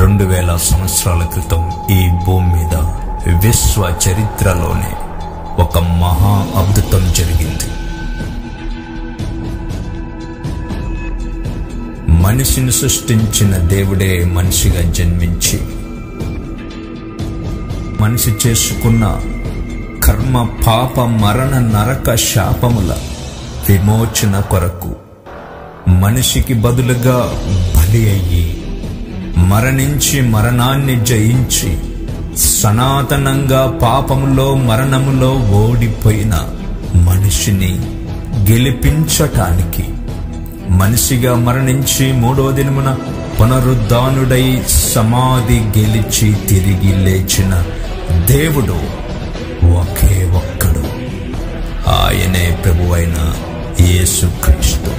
2000 సంవత్సరాల క్రితం ఈ భూమి మీద విశ్వ చరిత్రలోనే ఒక మహా అద్భుతం జరిగింది. మనిషిని సృష్టించిన దేవుడే మనిషిగా జన్మించి మనిషి చేసుకున్న కర్మ, పాప, మరణ, నరక శాపముల విమోచన కొరకు మనిషికి బదులుగా బలి అయ్యి మరణించి మరణాన్ని జయించి సనాతనంగా పాపములో మరణములో ఓడిపోయిన మనిషిని గెలిపించటానికి మనిషిగా మరణించి 3వ దినమున పునరుద్ధానుడై సమాధి గెలిచి తిరిగి లేచిన దేవుడు ఒకే ఒక్కడు. ఆయనే ప్రభువైన యేసుక్రీస్తు.